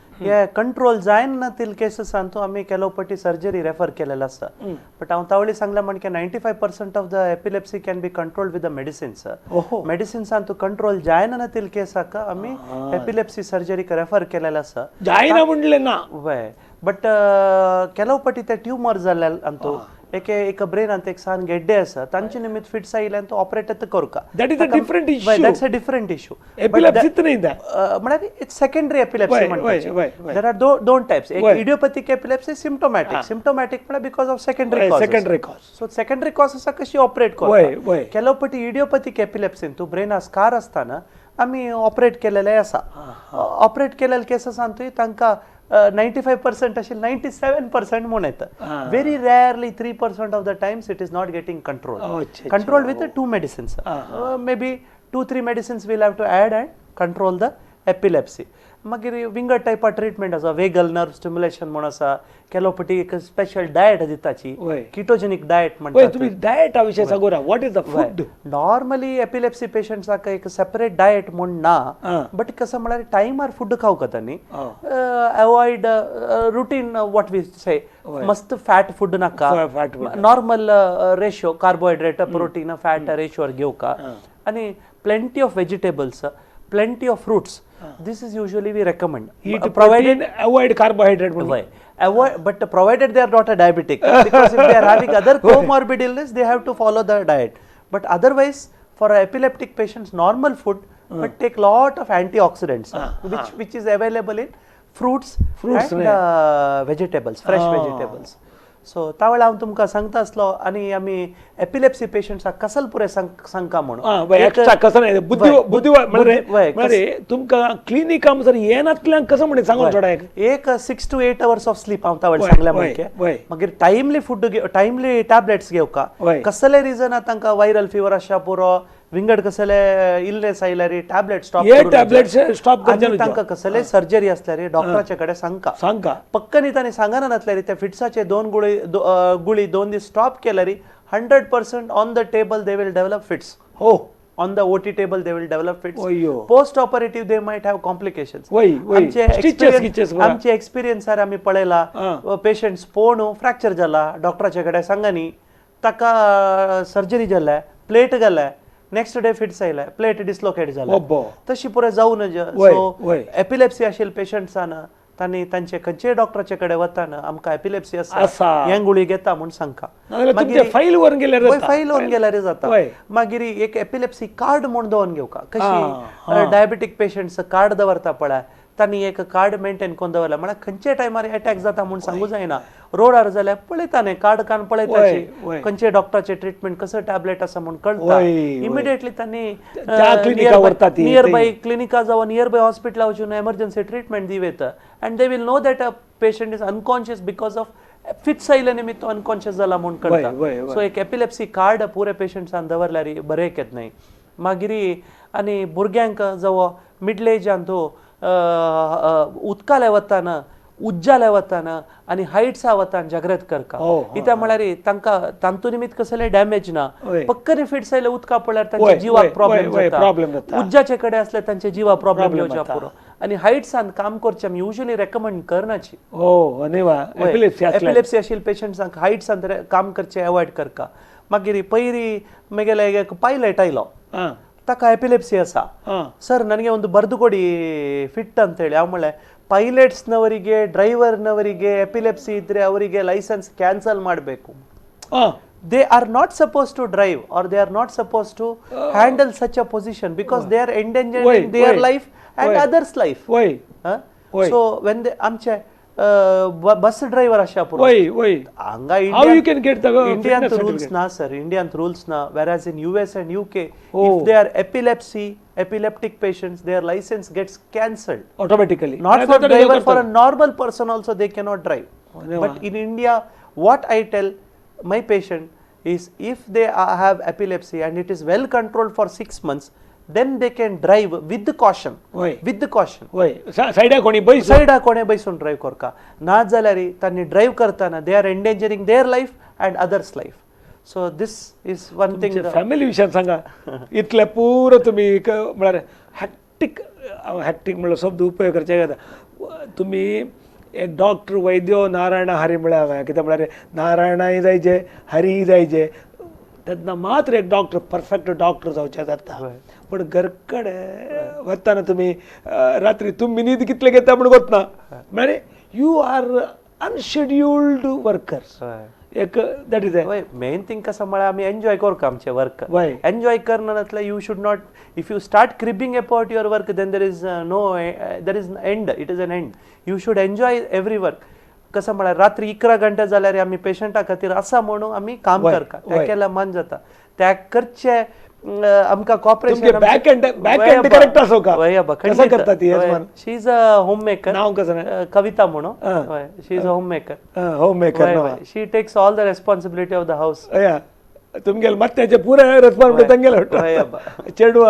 कंट्रोल जायना तील केसेस ಅಂತೂ आम्ही ಕೆಲವು पटी सर्जरी रेफर केलेला असता. बट हांव तावळी सांगला म्हणजे 95% of the epilepsy can be controlled with the medicines. Medicines ಅಂತೂ कंट्रोल जायना तील केसाक आम्ही एपिलेप्सी सर्जरी रेफर केलेला असता. जायना म्हणले ना वय बट ಕೆಲವು पटी ते ट्यूमर जाल्या ಅಂತೂ एक ब्रेन अंत एक सान गेड्डे आसा तांचे निमित्त फिट्स आयले तो ऑपरेट करूका. That is a different issue. That's a different issue. एपिलेप्सीत नाही दा म्हणजे इट्स सेकंडरी एपिलेप्सी म्हणतात. देयर आर दोन टाइप्स. एक इडियोपॅथिक एपिलेप्सी सिम्प्टोमॅटिक म्हणजे because of secondary cause. So secondary cause आसा कशी ऑपरेट करता. केलो पटी इडियोपॅथिक एपिलेप्सीन तू ब्रेन स्कार असताना आम्ही ऑपरेट केलेले आसा. ऑपरेट केलेले केसेस आणतोय तांकां 95% असेल 97% म्हणून येतं. Very rarely 3% of the times it is not getting controlled with 2 medicines. May be 2-3 medicines will have to add and control the epilepsy. मागीर विंगड टायपा ट्रीटमेंट आसा. वेगल नर्व स्टिम्युलेशन म्हणून आसा. केलो पटी एक स्पेशल डायट दिताची किटोजेनिक डायट म्हणटा. तुम्ही डायटा विषय सांगोरा what is the food. Normally epilepsy पेशंट्साक एक सेपरेट डायट म्हूण ना. बट कसं म्हळ्यार टायमार फूड खावक तांणी अवॉइड रुटीन वॉट वी से मस्त फॅट फूड नाका. Normal ratio carbohydrate protein fat रेशोवर घेवका आनी plenty of vegetables plenty of fruits. This is usually we recommend. Eat provided avoid carbohydrate. Avoid, but provided they are not a diabetic, because if they are having other comorbid illness, they have to follow the diet. But otherwise, for epileptic patients, normal food, but take lot of antioxidants, which is available in fruits and vegetables, fresh vegetables. So तावळ हांव तुमकां सांगता आसलो आनी आमी epilepsy पेशंट्साक कसल पुरे सांगका म्हणून एक्स्ट्रा कसं नाही बुद्धी म्हणजे तुमकां क्लिनिकां जर येनातल्यान कसं म्हणून सांगून थोडा एक 6 to 8 hours ऑफ स्लीप हांव तावळ सांगल्या म्हणजे मागीर टायमली फूड टायमली टॅबलेट्स घेवका. कसले रिजन तांकां वायरल फिवर आसा पुरो विंगड कसले इलनेस आयल्यार टॅबलेट स्टॉप तांकां कसले सर्जरी असल्यार डॉक्टराचे कडेन सांगका. पक्क न्ही तांणी सांगना नासल्यार त्या फिट्साचे 2 गुळी 2 दीस स्टॉप केल्यार 100% on the table they will develop fits. On the OT table they will develop fits. Post operative they might have complications. आमचे एक्सपिरियन्स आमी पळयला पेशंट्स पोवून फ्रॅक्चर जाला डॉक्टराचे कडेन सांगनी ताका सर्जरी जाल्या प्लेट गेल्या नेक्स्ट डे फिट्स आयल्या प्लेट डिस्लोकेट जाला तशी पुरे जाऊ नजे. सो एपिलेप्सी आशिल्ले पेशंट्सान तांणी तांचे खंयचे डॉक्टराचे कडेन वताना आमकां एपिलेप्सी आसा हे गुळी घेता म्हूण सांगता. मागीर फायल व्हरून गेल्यार जाता. मागीर एक एपिलेप्सी कार्ड म्हूण दवरून घेवका. कशी डायबेटीक पेशंट्स कार्ड दवरता पळय तांणी एक कार्ड मेंटेन करून दवरला म्हळ्यार खंयचे टायमार अटॅक जाता म्हूण सांगू जायना. रोडार जाल्यार पळयता न्ही कार्ड कान पळयता खंयचे डॉक्टराचे ट्रिटमेंट कसो टॅबलेट आसा म्हूण कळटा. इमिडिएटली तांणी नियर बाय क्लिनिका जावन नियर बाय हॉस्पिटला वचून एमर्जन्सी ट्रिटमेंट दिवेत and they will know that a patient is unconscious because of fits आयले निमित्त अनकॉन्शियस जाला म्हूण कळटा. सो एक एपिलेप्सी कार्ड पुरे पेशंट्सान दवरल्यार बरें येत न्ही. मागीर आनी भुरग्यांक जावं मिडल एजान तो उदकाले वताना उज्जाले वताना आनी हायट्सा वताना जागृत करता. इत्या म्हळ्यार तांकां तांतू निमित्त कसले डॅमेज ना. पक्कनी फिट्स आयले उदका पडल्यार तांच्या जिवाक प्रॉब्लेम जाता. उज्जाचे कडेन आसल्यार तांचे जिवा प्रॉब्लेम येवचा पुरो. आनी हायट्सान काम करचें आमी युजली रेकमेंड करनाची. एपिलेप्सी आशिल्ले पेशंट्सांक हायट्सान काम करचें अवॉयड करता. मागीर पयरी म्हगेले एक पायलट आयलो ತಕ ಎಪಿಲೆಪ್ಸಿ ಅಸ ಸರ್ ನನಗೆ ಒಂದು ಬರೆದು ಕೊಡಿ ಫಿಟ್ ಅಂತೇಳಿ ಆಮೇಲೆ ಪೈಲಟ್ಸ್ನವರಿಗೆ ಡ್ರೈವರ್ನವರಿಗೆ ಎಪಿಲೆಪ್ಸಿ ಇದ್ರೆ ಅವರಿಗೆ ಲೈಸೆನ್ಸ್ ಕ್ಯಾನ್ಸಲ್ ಮಾಡಬೇಕು. They are not supposed to drive or they are not supposed to handle such a position because they are endangering their life and others' life. Why? So when they amche bus driver ashapur anga how you can get the Indian rules na sir, Indian rules na, whereas in US and UK if they are epileptic patients their license gets cancelled automatically. Not for driver, for a normal person also they cannot drive. But in India what I tell my patient is if they have epilepsy and it is well controlled for 6 months then they can drive with the caution. With the caution. Side hakone baisun drive korka na jalari tanni drive kartana they are endangering their life and others life. So this is one thing. Family विषयात सांगा इतल्या पूर्ण तुम्ही म्हणाले hectic म्हणलं शब्द उपयोग करचे का तुम्ही एक डॉक्टर वैद्य नारायण हरी मिळावा किती म्हणाले नारायणही जायचे हरीही जायचे त्यांना मात्र एक डॉक्टर परफेक्ट डॉक्टर जावचे जाता पण घरकडे वताना तुम्ही रात्री तुम्ही न्हीद कितले घेता म्हणून गोतना म्हणाले यू आर अनशेड्युल्ड वर्कर्स एक दॅट इज मेन थिंग कसं म्हणा आम्ही एन्जॉय करू का आमचे वर्क एन्जॉय करण्यातलं you should not if you start cribbing about your work then there is end it is an end you should enjoy every work कसं म्हणा रात्री 11 घंटे जाल्यार आम्ही पेशंटा खातीर असा म्हणून आम्ही काम करता त्या केला मन जाता त्या करचे आमका कॉपरेशन बॅक एंड करेक्ट असो का कसं करतात she is a home maker नाव कसं कविता म्हणून she is a home maker she takes all the responsibility of the house तुमगे ಮತ್ತೆ ಪೂರ ರೆಸ್ಪಾನ್ಸಿಬಿಲಿಟಿ ತಂಗೆಲ್ಲ ಚೆಡು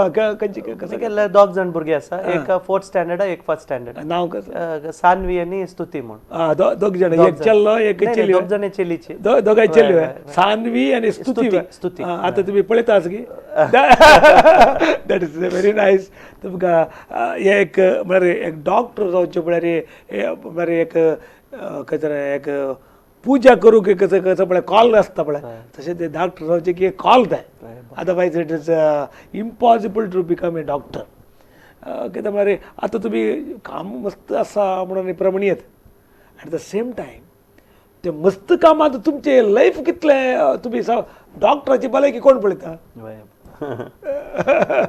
ಕಂಚಿ कसं दोग जण भुरगे आसा एक 4th स्टँडर्ड एक 1st स्टँडर्ड नाव कसं सान्वी आणि स्तुती म्हणून दोघ जण एक चल्लो एक चेली दोघ जण चेलीचे दोघांची चेली सान्वी आणि स्तुती आता तुम्ही पळयता की दॅट इज व्हेरी नाईस तुमका एक म्हळ्यार एक डॉक्टर जावचे म्हळ्यार एक खंय एक पूजा करू की कसं कसं पळय कॉल असता पळय तसे ते डॉक्टर जावचे की कॉल जाय otherwise it is impossible to become a doctor कित्याक म्हळ्यार आतां तुमी काम मस्त आसा म्हणून प्रमाणीत एट द सेम टायम ते मस्त कामात तुमचे लाईफ कितले तुम्ही डॉक्टराची भलायकी कोण पळयता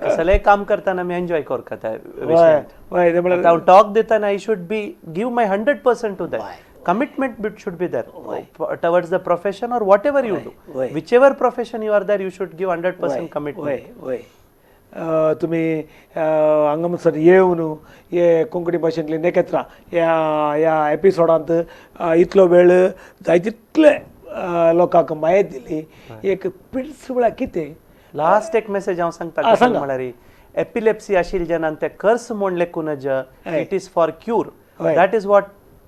कसले काम करताना मी एन्जॉय करता टॉक देताना I should be give my 100% to that commitment should be there towards the profession or whatever you do whichever profession you are there you should give 100% commitment. तुम्ही हांगा सर येवन हे कोंकणी भाशेंतली नखेत्रां ह्या एपिसोडांत इतलो वेळ जाय तितले लोकांक माहिती दिली एक पिड्स म्हळ्यार कितें लास्ट एक मेसेज हांव सांगता म्हळ्यार एपिलेप्सी आशिल्ल्या जनांक ते कर्स म्हूण लेखून it is for cure that is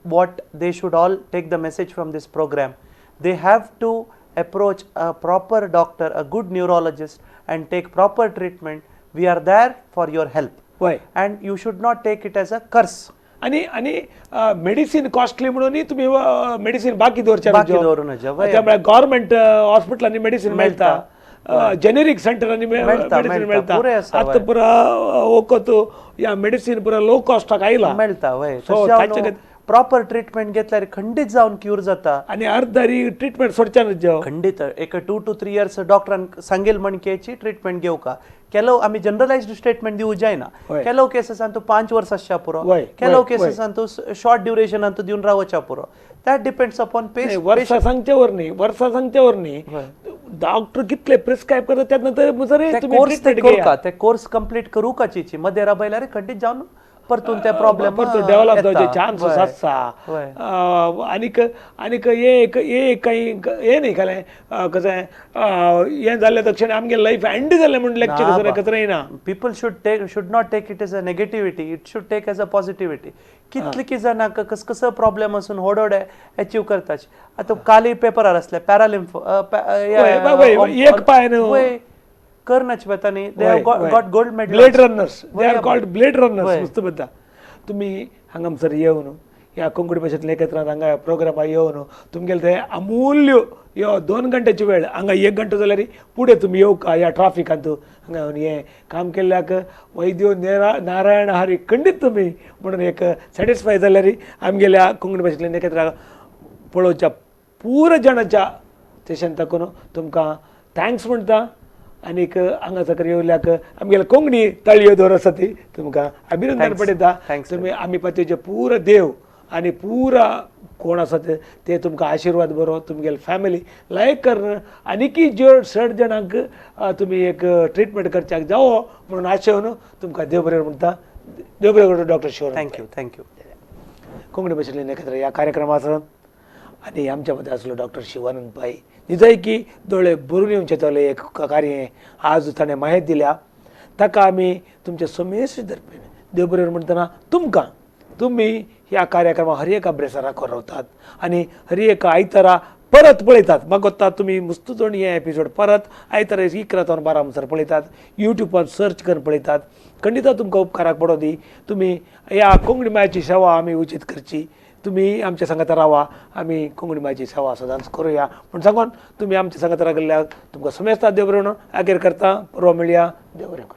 what they should all take the message from this program. They have to approach a proper doctor, a good neurologist and take proper treatment. We are there for your help. And you should not take it as a curse. आणि medicine costly म्हणून तुम्ही medicine बाकी दवरच्या त्यामुळे government हॉस्पिटलांनी medicine मेळटा generic सेंटरांनी medicine मेळटा आता पुरा वखद या मेडिसिन पुरा लो कॉस्टाक आयला मेळटा प्रॉपर ट्रीटमेंट घेतल्यार खंडीत जावन क्यूर जाता आणि अर्धारी ट्रीटमेंट सोडच्यानच जाव खंडीत एक 2 to 3 years डॉक्टरान सांगेल म्हणकेची ट्रीटमेंट घेवका केलो आमी जनरलाइज्ड स्टेटमेंट दिवू जायना केलो केसेसांत 5 वर्स आसच्या पुरो केलो केसेसांत शॉर्ट ड्युरेशनांत दिवन रावच्या पुरो दॅट डिपेंड्स अपॉन पेशंट वर्सा सांगच्यावर न्ही डॉक्टर कितले प्रिस्क्राइब करता त्यानंतर तुम्ही ट्रीटमेंट घेया ते कोर्स कंप्लीट करू काचीची मध्ये राबयल्यार खंडीत जावन परतून त्या प्रॉब्लेम डेव्हलप जावचे चान्सेस आसता आनीक हे काही हे न्ही जालें कशें हें जाल्ले तक्षण आमगे लायफ एंड जालें म्हणून लेक्चर कसं येना people should not take it as a negativity it should take as a positivity कितले की जाणांक कसं प्रॉब्लेम असून होडोडे अचीव करताचे आतां काली पेपरार आसले पॅरालिम्फ एक पाय कर्नच बेतानी they have got gold medal blade runners they are called blade runners मस्त बद्दा तुम्ही हांगा सर येवन ह्या कोंकणी भाशेंतले एकत्र हांगा प्रोग्रामा येवन तुमगेले ते अमूल्य यो 2 घंटेची वेळ हांगा 1 घंटो जाल्यार पुढे तुम्ही येवका ह्या ट्राफिकांत हांगा येवन हे काम केल्ल्याक वैद्यो नारायण हरी खंडीत तुम्ही म्हणून एक सॅटिस्फाय जाल्यार आमगेल्या कोंकणी भाशेंतल्यान एकत्र पळोवच्या पुरो जणांच्या तेशन ताकून तुमकां थँक्स म्हणटा आनीक हांगा साकर येवल्याक आमगेले कोंकणी तळयो दवर आसा ती तुमकां अभिनंदन पडयता तुमी आमी पतीचे पुरो देव आनी पुरा कोण आसा ते तुमकां आशिर्वाद बरो तुमगेले फॅमिली लायक करन आनीकय 6 जाणांक तुमी एक ट्रिटमेंट करच्याक जावो म्हणून आशेवन तुमकां देव बरें म्हणटा देव बरें डॉक्टर शिवर थँक्यू कोंकणी भाशेंतल्यान एकत्र ह्या कार्यक्रमांत आणि आमच्या मध्ये असलो डॉक्टर शिवानंद पाई निजय की दोळे भरून येवचे तले एक कार्य आज ताणें माहिती दिल्या ताका आमी तुमचे सोमेश दर्पेन देव बरें म्हणटना तुमकां तुमी ह्या कार्यक्रमाक हर एका ब्रेसराक रावतात आनी हर एका आयतारा परत पळयतात म्हाका दिसता तुमी मुस्तुजोण हे एपिसोड परत आयतारा 11 ते 12 म्हणसर पळयतात यूट्यूबार सर्च करून पळयतात खंडिता तुमकां उपकाराक पडो दी तुमी ह्या कोंकणी मायेची सेवा आमी उचित करची तुम्ही आमच्या संगात रावा आम्ही कोंकणी मायेची सेवा सदांच करूया पण सांगून तुम्ही आमच्या संगात रागल्याक तुमकां समेस्ता देव बरें म्हणून आगेर करता परवा मेळया देव बरें करूं.